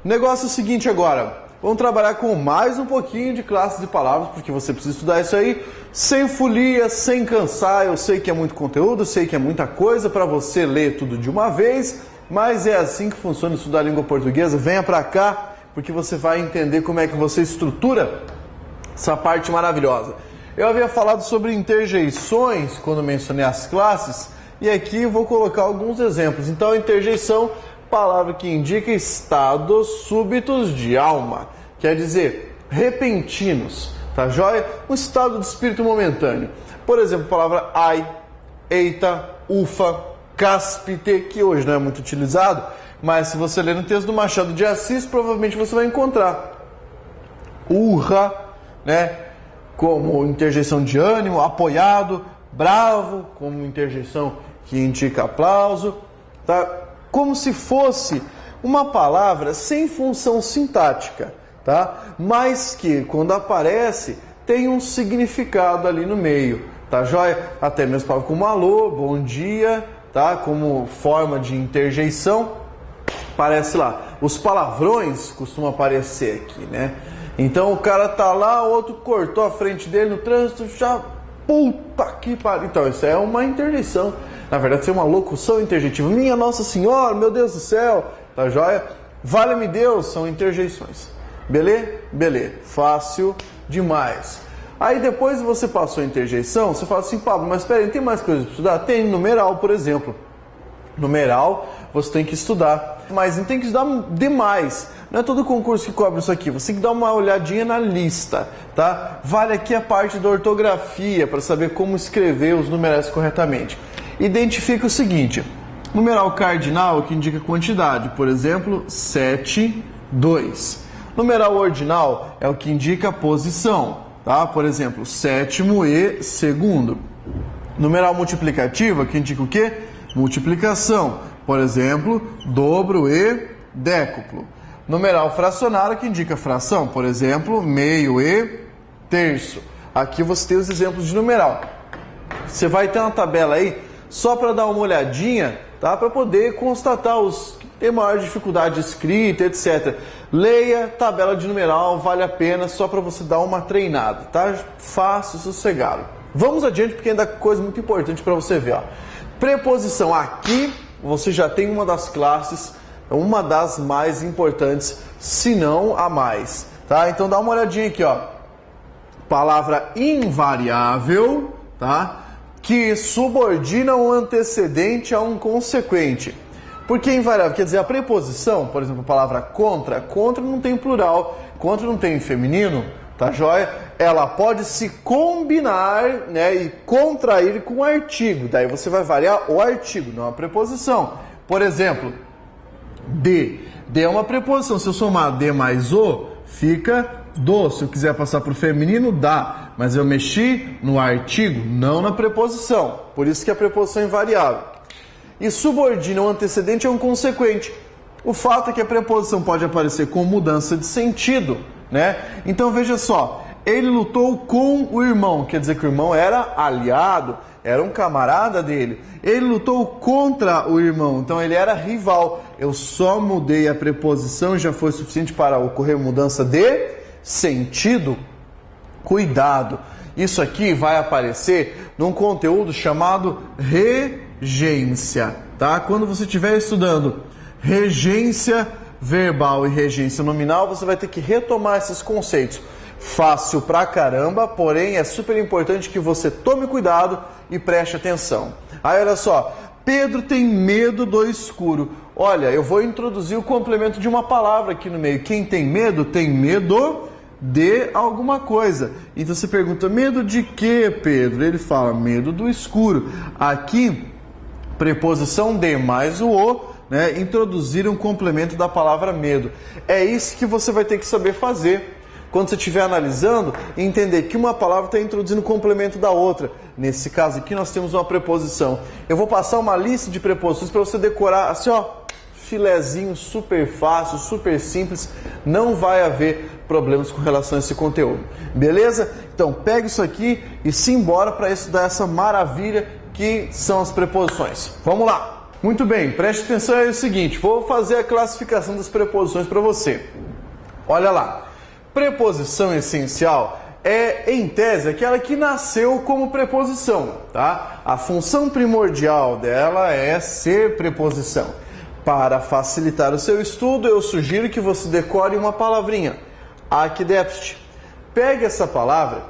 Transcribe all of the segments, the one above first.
O negócio é o seguinte agora. Vamos trabalhar com mais um pouquinho de classes de palavras, porque você precisa estudar isso aí sem folia, sem cansar. Eu sei que é muito conteúdo, eu sei que é muita coisa para você ler tudo de uma vez, mas é assim que funciona estudar a língua portuguesa. Venha para cá, porque você vai entender como é que você estrutura essa parte maravilhosa. Eu havia falado sobre interjeições quando mencionei as classes, e aqui eu vou colocar alguns exemplos. Então, interjeição, palavra que indica estados súbitos de alma, quer dizer, repentinos, tá joia? Um estado de espírito momentâneo. Por exemplo, a palavra ai, eita, ufa, cáspite, que hoje não é muito utilizado, mas se você ler no texto do Machado de Assis, provavelmente você vai encontrar. Urra, né? Como interjeição de ânimo, apoiado, bravo, como interjeição que indica aplauso, tá? Como se fosse uma palavra sem função sintática, tá? Mas que, quando aparece, tem um significado ali no meio, tá joia? Até mesmo palavras como alô, bom dia, tá? Como forma de interjeição, aparece lá. Os palavrões costumam aparecer aqui, né? Então o cara tá lá, o outro cortou a frente dele no trânsito, já... Puta que pariu. Então, isso é uma interjeição. Na verdade, isso é uma locução interjeitiva. Minha Nossa Senhora, meu Deus do céu. Tá joia? Vale-me Deus, são interjeições. Beleza? Beleza. Fácil demais. Aí depois você passou a interjeição, você fala assim, Pablo, mas espera aí, tem mais coisas para estudar? Tem numeral, por exemplo. Numeral, você tem que estudar. Mas não tem que estudar demais. Não é todo concurso que cobre isso aqui. Você tem que dar uma olhadinha na lista, tá? Vale aqui a parte da ortografia para saber como escrever os numerais corretamente. Identifica o seguinte: numeral cardinal que indica quantidade, por exemplo, 7, 2. Numeral ordinal é o que indica posição, tá? Por exemplo, sétimo e segundo. Numeral multiplicativo é o que indica o quê? Multiplicação, por exemplo, dobro e décuplo. Numeral fracionário que indica fração, por exemplo, meio e terço. Aqui você tem os exemplos de numeral. Você vai ter uma tabela aí só para dar uma olhadinha, tá? Para poder constatar os que têm maior dificuldade de escrita, etc. Leia tabela de numeral, vale a pena, só para você dar uma treinada, tá? Fácil, sossegado. Vamos adiante porque ainda tem coisa muito importante para você ver, ó. Preposição. Aqui você já tem uma das classes, uma das mais importantes, se não a mais, tá? Então dá uma olhadinha aqui, ó. Palavra invariável, tá? Que subordina um antecedente a um consequente. Por que invariável? Quer dizer, a preposição, por exemplo, a palavra contra, contra não tem plural, contra não tem feminino, tá joia? Ela pode se combinar, né, e contrair com o artigo. Daí você vai variar o artigo, não a preposição. Por exemplo, de. De é uma preposição. Se eu somar de mais o, fica do. Se eu quiser passar para o feminino, dá. Mas eu mexi no artigo, não na preposição. Por isso que a preposição é invariável. E subordina um antecedente a um consequente. O fato é que a preposição pode aparecer com mudança de sentido, né? Então veja só. Ele lutou com o irmão. Quer dizer que o irmão era aliado, era um camarada dele. Ele lutou contra o irmão, então ele era rival. Eu só mudei a preposição e já foi suficiente para ocorrer mudança de sentido. Cuidado, isso aqui vai aparecer num conteúdo chamado regência, tá? Quando você estiver estudando regência verbal e regência nominal, você vai ter que retomar esses conceitos. Fácil pra caramba, porém é super importante que você tome cuidado e preste atenção. Aí olha só, Pedro tem medo do escuro. Olha, eu vou introduzir o complemento de uma palavra aqui no meio. Quem tem medo de alguma coisa. Então você pergunta, medo de quê, Pedro? Ele fala, medo do escuro. Aqui, preposição de mais o, né? Introduzir um complemento da palavra medo. É isso que você vai ter que saber fazer. Quando você estiver analisando, entender que uma palavra está introduzindo o complemento da outra. Nesse caso aqui, nós temos uma preposição. Eu vou passar uma lista de preposições para você decorar, assim, ó, filezinho, super fácil, super simples. Não vai haver problemas com relação a esse conteúdo. Beleza? Então, pega isso aqui e simbora para estudar essa maravilha que são as preposições. Vamos lá! Muito bem, preste atenção aí, é o seguinte, vou fazer a classificação das preposições para você. Olha lá, preposição essencial é, em tese, aquela que nasceu como preposição, tá? A função primordial dela é ser preposição. Para facilitar o seu estudo, eu sugiro que você decore uma palavrinha, aquidepst. Pegue essa palavra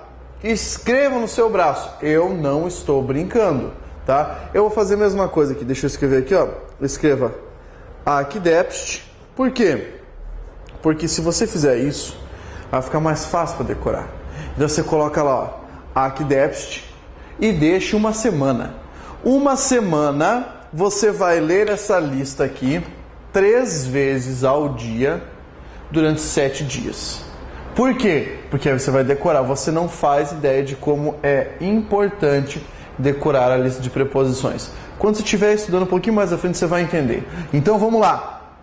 e escreva no seu braço, eu não estou brincando. Tá? Eu vou fazer a mesma coisa aqui, deixa eu escrever aqui, ó. Escreva aquidepst. Por quê? Porque se você fizer isso, vai ficar mais fácil para decorar. Então você coloca lá, ó, aquidepst e deixa uma semana. Uma semana você vai ler essa lista aqui 3 vezes ao dia durante 7 dias. Por quê? Porque aí você vai decorar. Você não faz ideia de como é importante decorar a lista de preposições. Quando você estiver estudando um pouquinho mais à frente, você vai entender. Então vamos lá.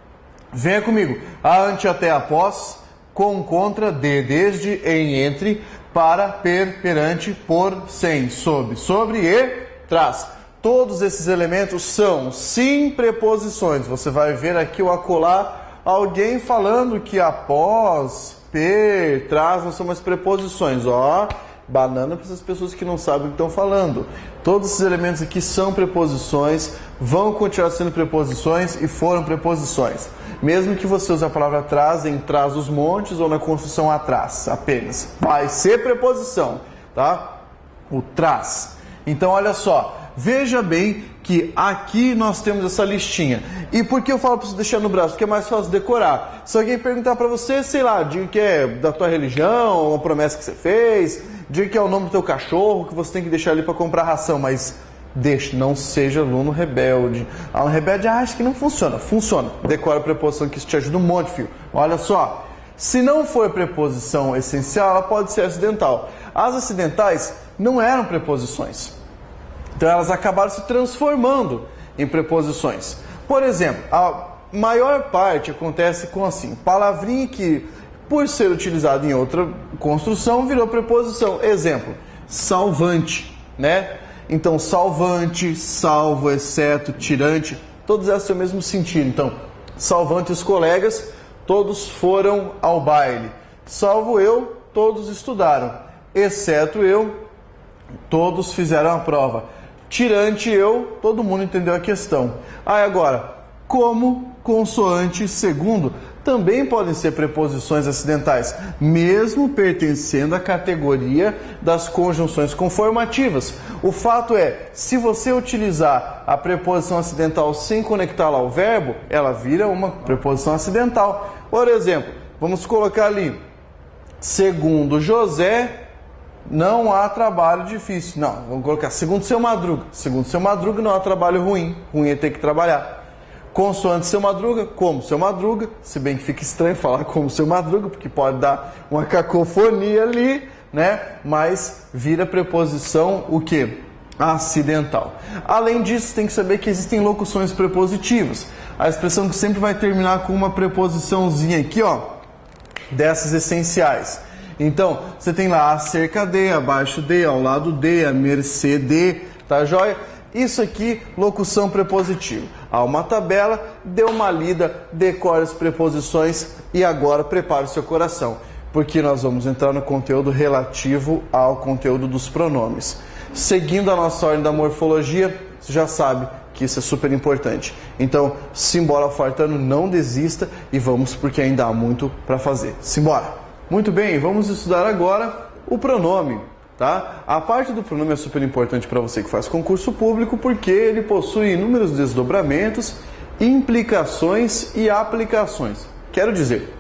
Venha comigo. A, ante, até, após, com, contra, de, desde, em, entre, para, per, perante, por, sem, sob, sobre e trás. Todos esses elementos são sim preposições. Você vai ver aqui o acolá alguém falando que após, per, trás não são mais preposições. Ó, banana para essas pessoas que não sabem o que estão falando. Todos esses elementos aqui são preposições, vão continuar sendo preposições e foram preposições. Mesmo que você use a palavra traz em traz dos montes ou na construção atrás, apenas. Vai ser preposição, tá? O traz. Então, olha só. Veja bem que aqui nós temos essa listinha. E por que eu falo para você deixar no braço? Porque é mais fácil decorar. Se alguém perguntar para você, sei lá, diga que é da tua religião, uma promessa que você fez, diga que é o nome do teu cachorro, que você tem que deixar ali para comprar ração, mas deixe, não seja aluno rebelde. Aluno rebelde, acho que não funciona. Funciona. Decora a preposição que isso te ajuda um monte, filho. Olha só. Se não for preposição essencial, ela pode ser acidental. As acidentais não eram preposições. Então elas acabaram se transformando em preposições. Por exemplo, a maior parte acontece com assim, palavrinha que, por ser utilizada em outra construção, virou preposição. Exemplo, salvante, né? Então, salvante, salvo, exceto, tirante, todos esses têm o mesmo sentido. Então, salvante os colegas, todos foram ao baile. Salvo eu, todos estudaram. Exceto eu, todos fizeram a prova. Tirante eu, todo mundo entendeu a questão. Aí agora, como, consoante, segundo, também podem ser preposições acidentais, mesmo pertencendo à categoria das conjunções conformativas. O fato é, se você utilizar a preposição acidental sem conectá-la ao verbo, ela vira uma preposição acidental. Por exemplo, vamos colocar ali, segundo José, não há trabalho difícil. Não, vamos colocar segundo seu Madruga. Segundo seu Madruga não há trabalho ruim. Ruim é ter que trabalhar. Consoante seu Madruga, como seu Madruga. Se bem que fica estranho falar como seu Madruga, porque pode dar uma cacofonia ali, né? Mas vira preposição o quê? Acidental. Além disso, tem que saber que existem locuções prepositivas. A expressão que sempre vai terminar com uma preposiçãozinha aqui, ó, dessas essenciais. Então, você tem lá acerca de, abaixo de, ao lado de, a mercê de, tá joia? Isso aqui, locução prepositiva. Há uma tabela, dê uma lida, decore as preposições e agora prepare o seu coração, porque nós vamos entrar no conteúdo relativo ao conteúdo dos pronomes. Seguindo a nossa ordem da morfologia, você já sabe que isso é super importante. Então, simbora fartando, não desista e vamos, porque ainda há muito para fazer. Simbora! Muito bem, vamos estudar agora o pronome, tá? A parte do pronome é super importante para você que faz concurso público, porque ele possui inúmeros desdobramentos, implicações e aplicações. Quero dizer,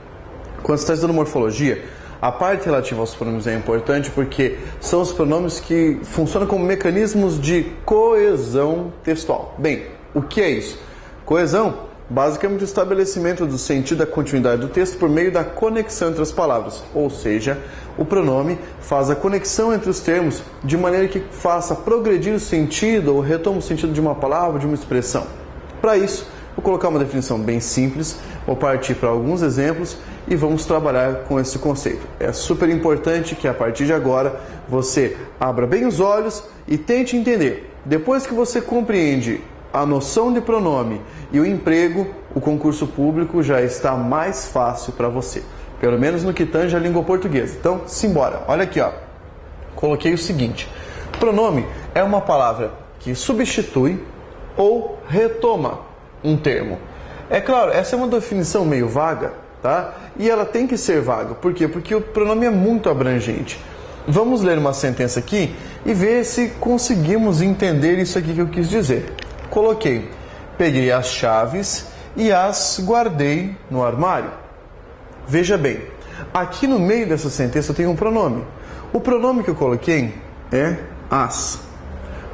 quando você está estudando morfologia, a parte relativa aos pronomes é importante porque são os pronomes que funcionam como mecanismos de coesão textual. Bem, o que é isso? Coesão, basicamente o estabelecimento do sentido da continuidade do texto por meio da conexão entre as palavras, ou seja, o pronome faz a conexão entre os termos de maneira que faça progredir o sentido ou retoma o sentido de uma palavra, de uma expressão. Para isso, vou colocar uma definição bem simples, vou partir para alguns exemplos e vamos trabalhar com esse conceito. É super importante que a partir de agora você abra bem os olhos e tente entender. Depois que você compreende a noção de pronome e o emprego, o concurso público já está mais fácil para você. Pelo menos no que tange a língua portuguesa. Então, simbora. Olha aqui, ó. Coloquei o seguinte. Pronome é uma palavra que substitui ou retoma um termo. É claro, essa é uma definição meio vaga, tá? E ela tem que ser vaga. Por quê? Porque o pronome é muito abrangente. Vamos ler uma sentença aqui e ver se conseguimos entender isso aqui que eu quis dizer. Coloquei, peguei as chaves e as guardei no armário. Veja bem, aqui no meio dessa sentença eu tenho um pronome. O pronome que eu coloquei é as.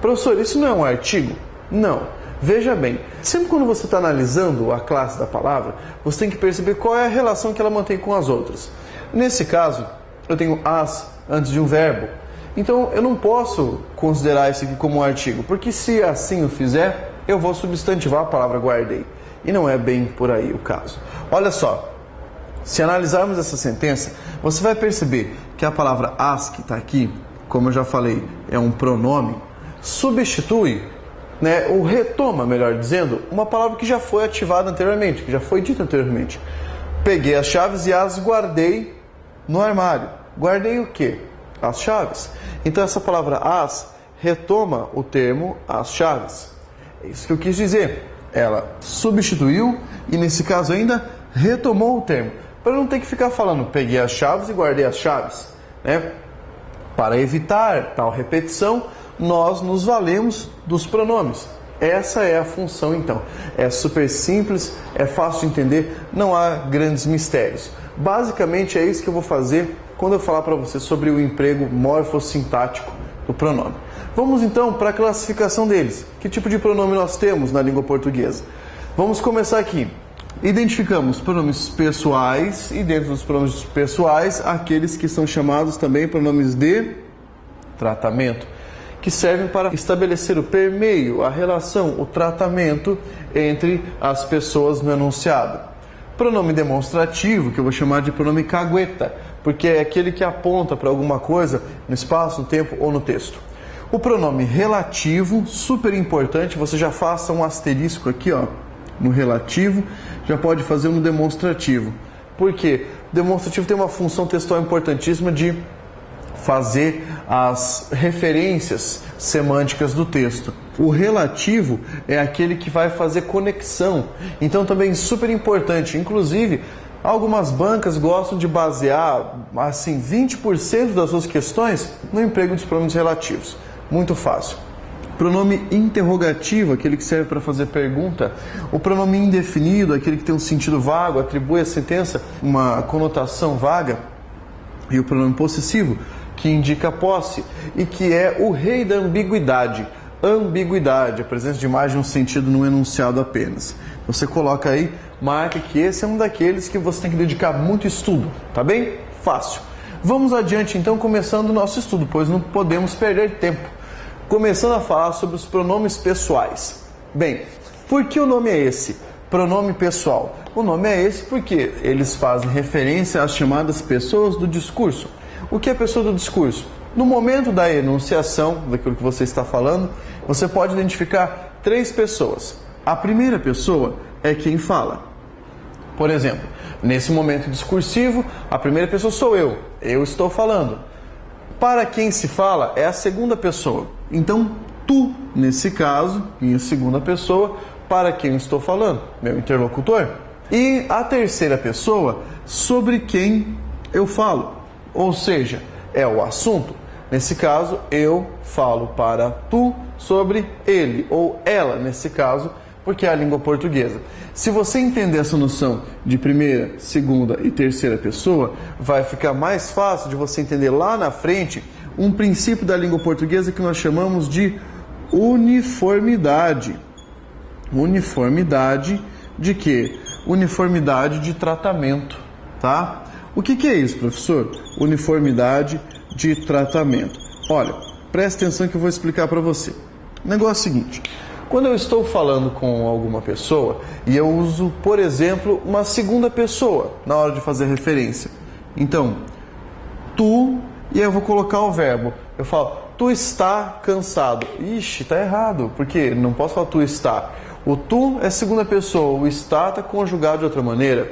Professor, isso não é um artigo? Não. Veja bem, sempre quando você está analisando a classe da palavra, você tem que perceber qual é a relação que ela mantém com as outras. Nesse caso, eu tenho as antes de um verbo. Então, eu não posso considerar isso aqui como um artigo, porque se assim eu fizer, eu vou substantivar a palavra guardei. E não é bem por aí o caso. Olha só. Se analisarmos essa sentença, você vai perceber que a palavra as que está aqui, como eu já falei, é um pronome, substitui, ou retoma, melhor dizendo, uma palavra que já foi ativada anteriormente, que já foi dita anteriormente. Peguei as chaves e as guardei no armário. Guardei o quê? As chaves. Então essa palavra as retoma o termo as chaves. É isso que eu quis dizer. Ela substituiu e nesse caso ainda retomou o termo. Para não ter que ficar falando, peguei as chaves e guardei as chaves. Para evitar tal repetição, nós nos valemos dos pronomes. Essa é a função, então. É super simples, é fácil de entender, não há grandes mistérios. Basicamente é isso que eu vou fazer quando eu falar para você sobre o emprego morfossintático do pronome. Vamos então para a classificação deles. Que tipo de pronome nós temos na língua portuguesa? Vamos começar aqui. Identificamos pronomes pessoais e dentro dos pronomes pessoais, aqueles que são chamados também pronomes de tratamento, que servem para estabelecer o permeio, a relação, o tratamento entre as pessoas no enunciado. Pronome demonstrativo, que eu vou chamar de pronome cagueta, porque é aquele que aponta para alguma coisa no espaço, no tempo ou no texto. O pronome relativo, super importante, você já faça um asterisco aqui, ó, no relativo, já pode fazer no demonstrativo. Por quê? O demonstrativo tem uma função textual importantíssima de fazer as referências semânticas do texto. O relativo é aquele que vai fazer conexão. Então também super importante. Inclusive, algumas bancas gostam de basear assim 20% das suas questões no emprego dos pronomes relativos. Muito fácil. Pronome interrogativo, aquele que serve para fazer pergunta. O pronome indefinido, aquele que tem um sentido vago, atribui à sentença uma conotação vaga. E o pronome possessivo, que indica posse e que é o rei da ambiguidade. Ambiguidade, a presença de mais de um sentido num enunciado apenas. Você coloca aí, marca que esse é um daqueles que você tem que dedicar muito estudo, tá bem? Fácil. Vamos adiante então, começando o nosso estudo, pois não podemos perder tempo. Começando a falar sobre os pronomes pessoais. Bem, por que o nome é esse? Pronome pessoal. O nome é esse porque eles fazem referência às chamadas pessoas do discurso. O que é pessoa do discurso? No momento da enunciação daquilo que você está falando, você pode identificar 3 pessoas. A primeira pessoa é quem fala. Por exemplo, nesse momento discursivo, a primeira pessoa sou eu. Eu estou falando. Para quem se fala é a segunda pessoa. Então, tu, nesse caso, minha segunda pessoa, para quem eu estou falando, meu interlocutor. E a terceira pessoa, sobre quem eu falo. Ou seja, é o assunto. Nesse caso, eu falo para tu sobre ele, ou ela, nesse caso, porque é a língua portuguesa. Se você entender essa noção de primeira, segunda e terceira pessoa, vai ficar mais fácil de você entender lá na frente um princípio da língua portuguesa que nós chamamos de uniformidade. Uniformidade de quê? Uniformidade de tratamento, tá? O que é isso, professor? Uniformidade de tratamento. Olha, presta atenção que eu vou explicar para você. O negócio é o seguinte, quando eu estou falando com alguma pessoa e eu uso, por exemplo, uma segunda pessoa na hora de fazer referência. Então, tu, e aí eu vou colocar o verbo. Eu falo, tu está cansado. Ixi, tá errado, porque não posso falar tu está. O tu é segunda pessoa, o está está conjugado de outra maneira.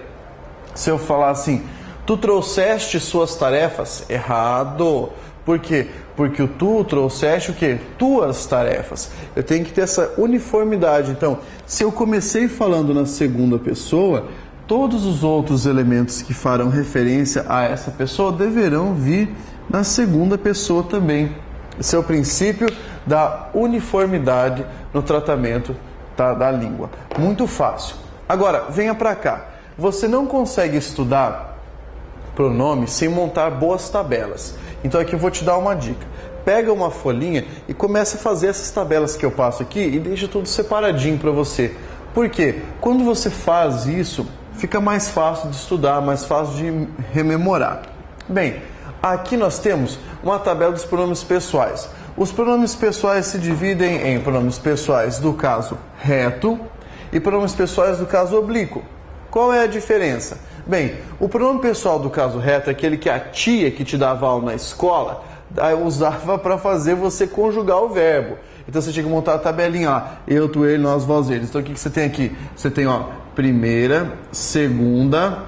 Se eu falar assim, tu trouxeste suas tarefas, errado. Por quê? Porque o tu trouxeste o quê? Tuas tarefas. Eu tenho que ter essa uniformidade. Então, se eu comecei falando na segunda pessoa, todos os outros elementos que farão referência a essa pessoa deverão vir na segunda pessoa também. Esse é o princípio da uniformidade no tratamento da língua. Muito fácil. Agora, venha para cá. Você não consegue estudar pronome sem montar boas tabelas. Então aqui eu vou te dar uma dica. Pega uma folhinha e começa a fazer essas tabelas que eu passo aqui e deixa tudo separadinho para você. Por quê? Quando você faz isso, fica mais fácil de estudar, mais fácil de rememorar. Bem, aqui nós temos uma tabela dos pronomes pessoais. Os pronomes pessoais se dividem em pronomes pessoais do caso reto e pronomes pessoais do caso oblíquo. Qual é a diferença? Bem, o pronome pessoal do caso reto é aquele que a tia que te dava aula na escola usava para fazer você conjugar o verbo. Então você tinha que montar a tabelinha lá, eu, tu, ele, nós, vós, eles. Então o que você tem aqui? Você tem, ó, primeira, segunda,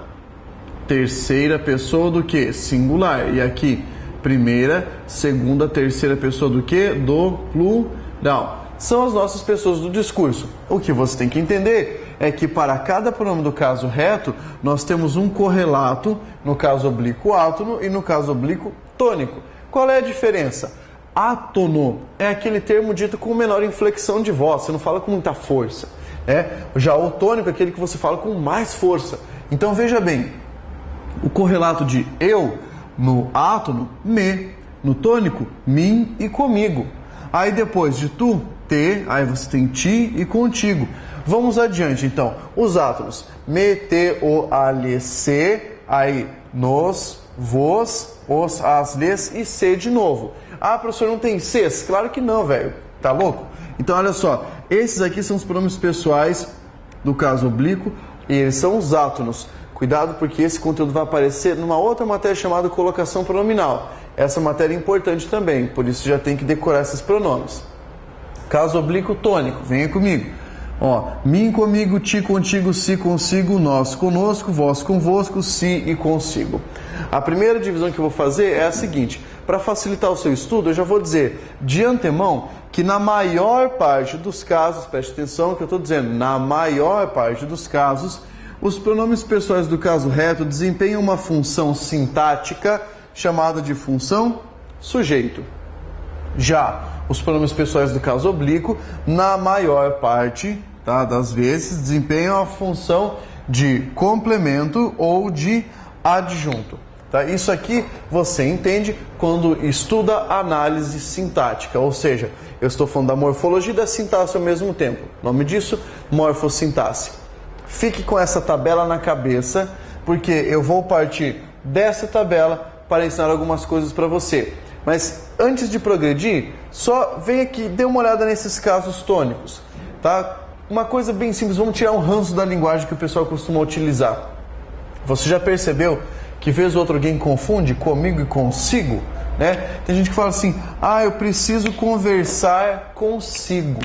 terceira pessoa do que? Singular. E aqui, primeira, segunda, terceira pessoa do que? Do plural. São as nossas pessoas do discurso. O que você tem que entender é que para cada pronome do caso reto, nós temos um correlato, no caso oblíquo átono e no caso oblíquo tônico. Qual é a diferença? Átono é aquele termo dito com menor inflexão de voz, você não fala com muita força. Já o tônico é aquele que você fala com mais força. Então veja bem, o correlato de eu no átono, me, no tônico, mim e comigo. Aí depois de tu, te, aí você tem ti e contigo. Vamos adiante então, os átonos, me, te, o, a, lhe, se, aí nos, vos, os, as, lhes e se de novo. Ah, professor, não tem ses? Claro que não, velho. Tá louco? Então, olha só. Esses aqui são os pronomes pessoais do caso oblíquo e eles são os átonos. Cuidado porque esse conteúdo vai aparecer numa outra matéria chamada colocação pronominal. Essa matéria é importante também, por isso já tem que decorar esses pronomes. Caso oblíquo tônico, venha comigo. Ó, mim comigo, ti contigo, si consigo, nós conosco, vós convosco, si e consigo. A primeira divisão que eu vou fazer é a seguinte. Para facilitar o seu estudo, eu já vou dizer de antemão que na maior parte dos casos, preste atenção no que eu estou dizendo, na maior parte dos casos, os pronomes pessoais do caso reto desempenham uma função sintática chamada de função sujeito. Já os pronomes pessoais do caso oblíquo, na maior parte das vezes, desempenham a função de complemento ou de adjunto. Isso aqui você entende quando estuda análise sintática, ou seja, eu estou falando da morfologia e da sintaxe ao mesmo tempo. O nome disso, morfossintaxe. Fique com essa tabela na cabeça, porque eu vou partir dessa tabela para ensinar algumas coisas para você. Mas antes de progredir, só vem aqui, dê uma olhada nesses casos tônicos. Tá? Uma coisa bem simples, vamos tirar um ranço da linguagem que o pessoal costuma utilizar. Você já percebeu que vez ou outra alguém confunde comigo e consigo, né? Tem gente que fala assim, eu preciso conversar consigo.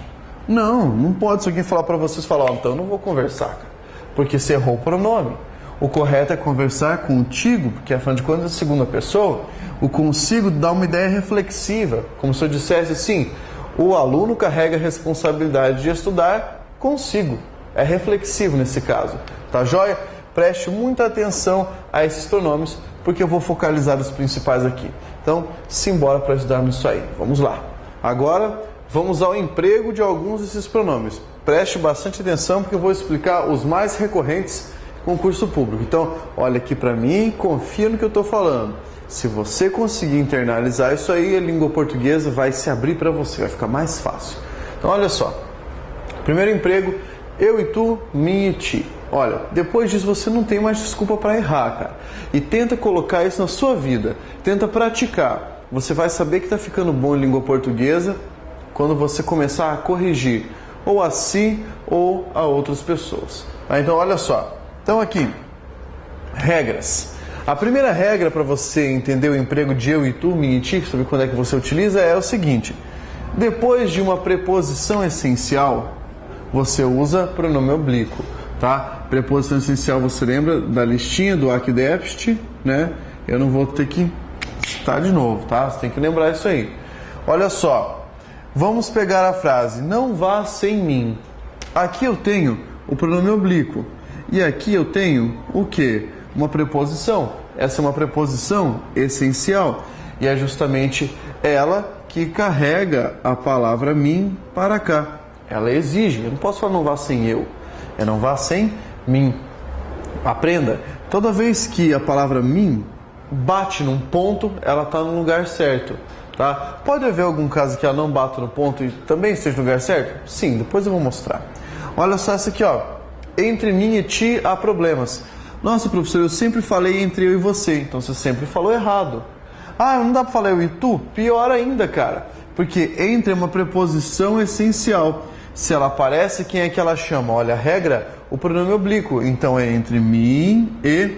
Não pode. Se alguém falar para vocês, falar, então eu não vou conversar, cara, porque você errou o pronome. O correto é conversar contigo, porque afinal de contas é a segunda pessoa. O consigo dá uma ideia reflexiva, como se eu dissesse assim, o aluno carrega a responsabilidade de estudar consigo. É reflexivo nesse caso, tá joia? Preste muita atenção a esses pronomes, porque eu vou focalizar os principais aqui. Então, simbora para estudarmos isso aí. Vamos lá. Agora, vamos ao emprego de alguns desses pronomes. Preste bastante atenção, porque eu vou explicar os mais recorrentes com o concurso público. Então, olha aqui para mim, confia no que eu estou falando. Se você conseguir internalizar isso aí, a língua portuguesa vai se abrir para você, vai ficar mais fácil. Então, olha só. Primeiro emprego, eu e tu, mim e ti. Olha, depois disso você não tem mais desculpa para errar, cara. E tenta colocar isso na sua vida. Tenta praticar. Você vai saber que está ficando bom em língua portuguesa quando você começar a corrigir ou a si ou a outras pessoas. Então, olha só. Então aqui, regras. A primeira regra para você entender o emprego de eu e tu, mim e ti, saber quando é que você utiliza, é o seguinte. Depois de uma preposição essencial, você usa pronome oblíquo, tá? Preposição essencial, você lembra da listinha do Aquidepst, né? Eu não vou ter que citar de novo, tá? Você tem que lembrar isso aí. Olha só, vamos pegar a frase, não vá sem mim. Aqui eu tenho o pronome oblíquo e aqui eu tenho o quê? Uma preposição. Essa é uma preposição essencial e é justamente ela que carrega a palavra mim para cá. Ela exige, eu não posso falar não vá sem eu, é não vá sem mim. Aprenda, toda vez que a palavra mim bate num ponto, ela está no lugar certo, tá? Pode haver algum caso que ela não bata no ponto e também esteja no lugar certo? Sim, depois eu vou mostrar. Olha só essa aqui, ó. Entre mim e ti há problemas. Nossa, professor, eu sempre falei entre eu e você, então você sempre falou errado. Ah, não dá para falar eu e tu? Pior ainda, cara, porque entre é uma preposição essencial. Se ela aparece, quem é que ela chama? Olha a regra, o pronome oblíquo. Então é entre mim e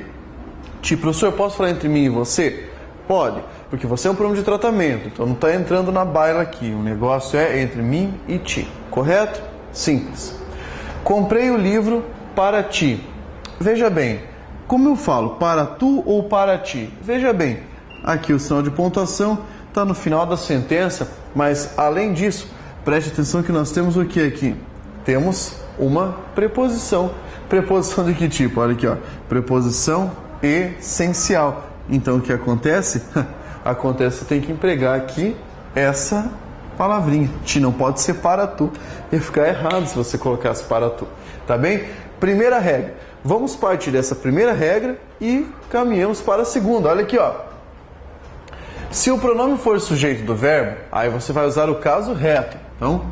ti. Professor, posso falar entre mim e você? Pode, porque você é um pronome de tratamento, então não está entrando na baila aqui. O negócio é entre mim e ti, correto? Simples. Comprei o livro para ti. Veja bem, como eu falo, para tu ou para ti? Veja bem, aqui o sinal de pontuação está no final da sentença, mas além disso, preste atenção que nós temos o que aqui? Temos uma preposição. Preposição de que tipo? Olha aqui, ó. Preposição essencial. Então o que acontece? Acontece que tem que empregar aqui essa palavrinha. Ti não pode ser para tu. Ia ficar errado se você colocasse para tu. Tá bem? Primeira regra. Vamos partir dessa primeira regra e caminhamos para a segunda. Olha aqui, ó. Se o pronome for sujeito do verbo, aí você vai usar o caso reto. Então,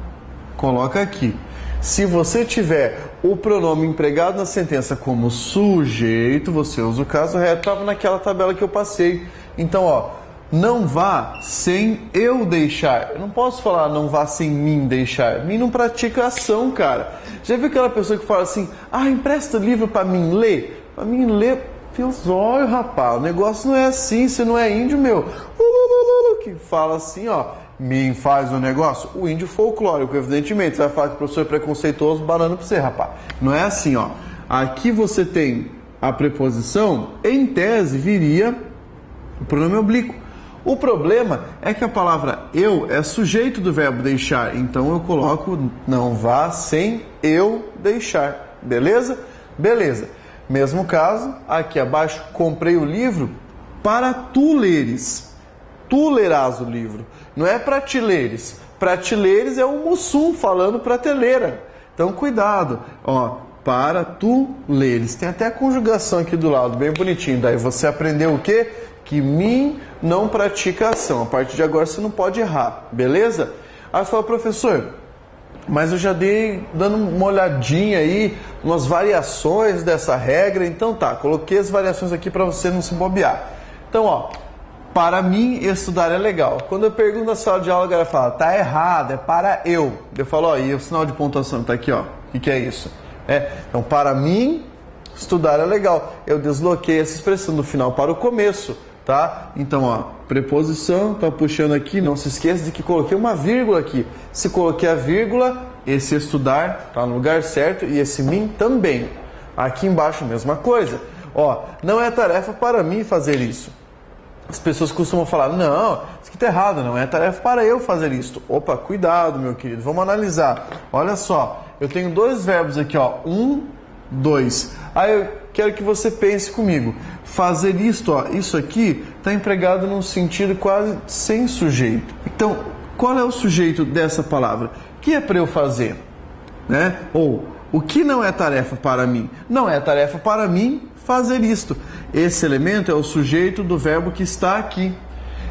coloca aqui. Se você tiver o pronome empregado na sentença como sujeito, você usa o caso reto. Estava naquela tabela que eu passei. Então, ó, não vá sem eu deixar. Eu não posso falar não vá sem mim deixar. Mim não pratica ação, cara. Já viu aquela pessoa que fala assim, empresta livro para mim ler? Para mim ler, teus olhos, rapaz. O negócio não é assim, você não é índio, meu. Que fala assim, ó, mim faz o negócio. O índio folclórico, evidentemente. Você vai falar que o professor é preconceituoso, banando para você, rapaz. Não é assim, ó. Aqui você tem a preposição, em tese viria o pronome oblíquo. O problema é que a palavra eu é sujeito do verbo deixar, então eu coloco não vá sem eu deixar, beleza? Beleza. Mesmo caso, aqui abaixo, comprei o livro para tu leres. Tu lerás o livro. Não é para te leres. Para te leres é o Mussum falando prateleira. Então cuidado, ó, para tu leres. Tem até a conjugação aqui do lado, bem bonitinho. Daí você aprendeu o quê? Que mim não pratica ação. A partir de agora você não pode errar, beleza? Aí fala, professor, mas eu já dei dando uma olhadinha aí, umas variações dessa regra. Então tá, coloquei as variações aqui para você não se bobear. Então, ó, para mim estudar é legal. Quando eu pergunto na sala de aula, a galera fala, tá errado, é para eu. Eu falo, ó, e o sinal de pontuação tá aqui, ó. O que é isso? Então, para mim estudar é legal. Eu desloquei essa expressão do final para o começo. Tá? Então, ó, preposição, tá puxando aqui, não se esqueça de que coloquei uma vírgula aqui. Se coloquei a vírgula, esse estudar tá no lugar certo e esse mim também. Aqui embaixo, mesma coisa. Ó, não é tarefa para mim fazer isso. As pessoas costumam falar, não, isso aqui tá errado, não é tarefa para eu fazer isso. Opa, cuidado, meu querido, vamos analisar. Olha só, eu tenho dois verbos aqui, ó, 1, 2. Aí eu quero que você pense comigo. Fazer isto, ó, isso aqui está empregado num sentido quase sem sujeito. Então, qual é o sujeito dessa palavra? O que é para eu fazer? Né? Ou, o que não é tarefa para mim? Não é tarefa para mim fazer isto. Esse elemento é o sujeito do verbo que está aqui.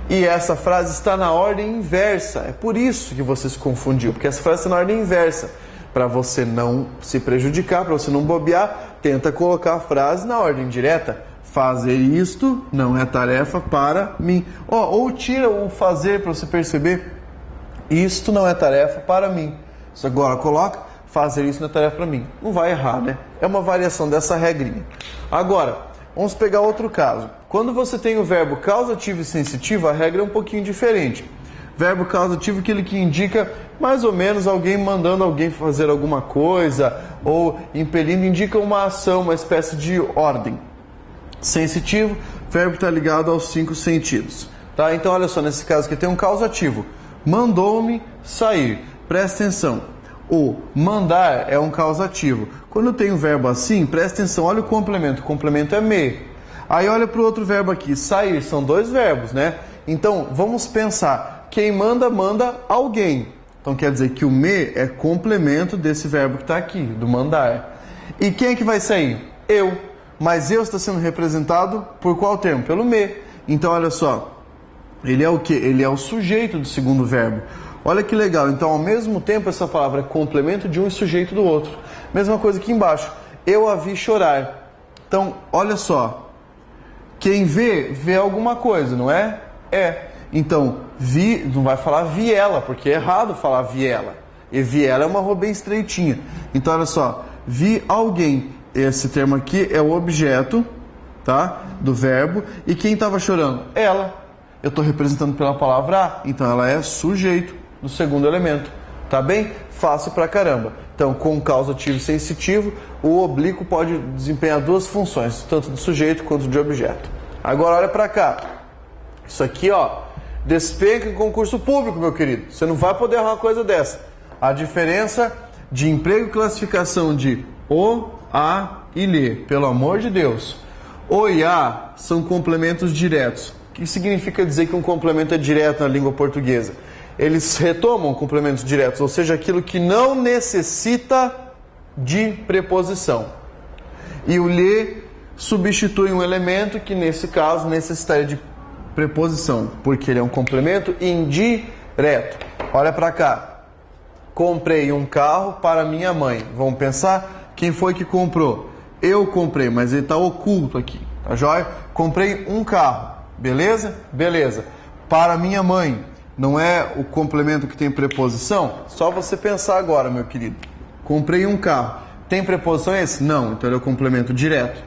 E essa frase está na ordem inversa. É por isso que você se confundiu, porque essa frase está na ordem inversa. Para você não se prejudicar, para você não bobear, tenta colocar a frase na ordem direta. Fazer isto não é tarefa para mim. Ou tira o fazer para você perceber. Isto não é tarefa para mim. Você agora coloca, fazer isso não é tarefa para mim. Não vai errar, né? É uma variação dessa regrinha. Agora, Vamos pegar outro caso. Quando você tem o verbo causativo e sensitivo, a regra é um pouquinho diferente. Verbo causativo é aquele que indica mais ou menos alguém mandando alguém fazer alguma coisa ou impelindo, indica uma ação, uma espécie de ordem. Sensitivo, verbo está ligado aos 5 sentidos. Tá? Então olha só, nesse caso aqui tem um causativo. Mandou-me sair. Presta atenção. O mandar é um causativo. Quando tem um verbo assim, presta atenção, olha o complemento. O complemento é me. Aí olha para o outro verbo aqui, sair. São 2 verbos, né? Então vamos pensar. Quem manda, manda alguém. Então quer dizer que o me é complemento desse verbo que está aqui, do mandar. E quem é que vai sair? Eu. Mas eu está sendo representado por qual termo? Pelo me. Então olha só. Ele é o quê? Ele é o sujeito do segundo verbo. Olha que legal. Então ao mesmo tempo essa palavra é complemento de um e sujeito do outro. Mesma coisa aqui embaixo. Eu a vi chorar. Então olha só. Quem vê, vê alguma coisa, não é? É. Então, vi, não vai falar vi ela, porque é errado falar vi ela. E vi ela é uma rua bem estreitinha. Então, olha só, vi alguém. Esse termo aqui é o objeto, tá? Do verbo. E quem estava chorando? Ela. Eu estou representando pela palavra a, então ela é sujeito do segundo elemento. Tá bem? Fácil pra caramba. Então, com causativo e sensitivo, o oblíquo pode desempenhar 2 funções, tanto de sujeito quanto de objeto. Agora, olha pra cá. Isso aqui, ó. Despenca em concurso público, meu querido. Você não vai poder errar uma coisa dessa. A diferença de emprego e classificação de o, a e lhe. Pelo amor de Deus. O e a são complementos diretos. O que significa dizer que um complemento é direto na língua portuguesa? Eles retomam complementos diretos, ou seja, aquilo que não necessita de preposição. E o lhe substitui um elemento que, nesse caso, necessitaria de preposição, porque ele é um complemento indireto. Olha para cá. Comprei um carro para minha mãe. Vamos pensar? Quem foi que comprou? Eu comprei, mas ele está oculto aqui. Tá joia? Comprei um carro. Beleza? Beleza. Para minha mãe. Não é o complemento que tem preposição? Só você pensar agora, meu querido. Comprei um carro. Tem preposição esse? Não. Então ele é o complemento direto.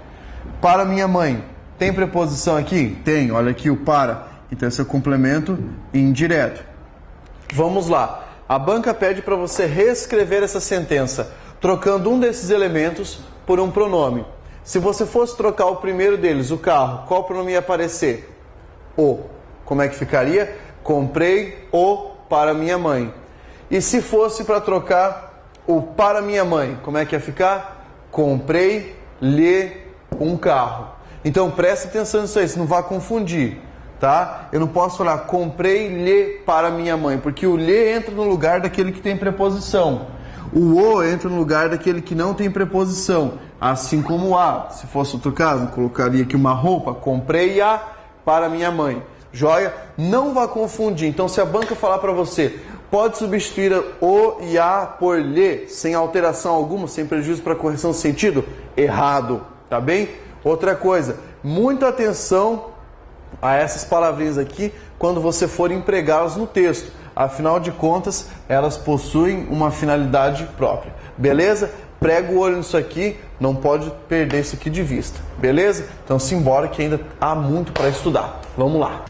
Para minha mãe. Tem preposição aqui? Tem, olha aqui o para. Então esse é o complemento indireto. Vamos lá. A banca pede para você reescrever essa sentença, trocando um desses elementos por um pronome. Se você fosse trocar o primeiro deles, o carro, qual pronome ia aparecer? O. Como é que ficaria? Comprei o para minha mãe. E se fosse para trocar o para minha mãe, como é que ia ficar? Comprei-lhe um carro. Então preste atenção nisso aí, você não vai confundir, tá? Eu não posso falar comprei-lhe para minha mãe, porque o lhe entra no lugar daquele que tem preposição. O o entra no lugar daquele que não tem preposição, assim como o a. Se fosse outro caso, eu colocaria aqui uma roupa, comprei-a para minha mãe. Joia? Não vá confundir. Então se a banca falar para você, pode substituir o e a por lhe, sem alteração alguma, sem prejuízo para a correção do sentido? Errado, tá bem? Outra coisa, muita atenção a essas palavrinhas aqui quando você for empregá-las no texto. Afinal de contas, elas possuem uma finalidade própria. Beleza? Prega o olho nisso aqui, não pode perder isso aqui de vista. Beleza? Então simbora que ainda há muito para estudar. Vamos lá.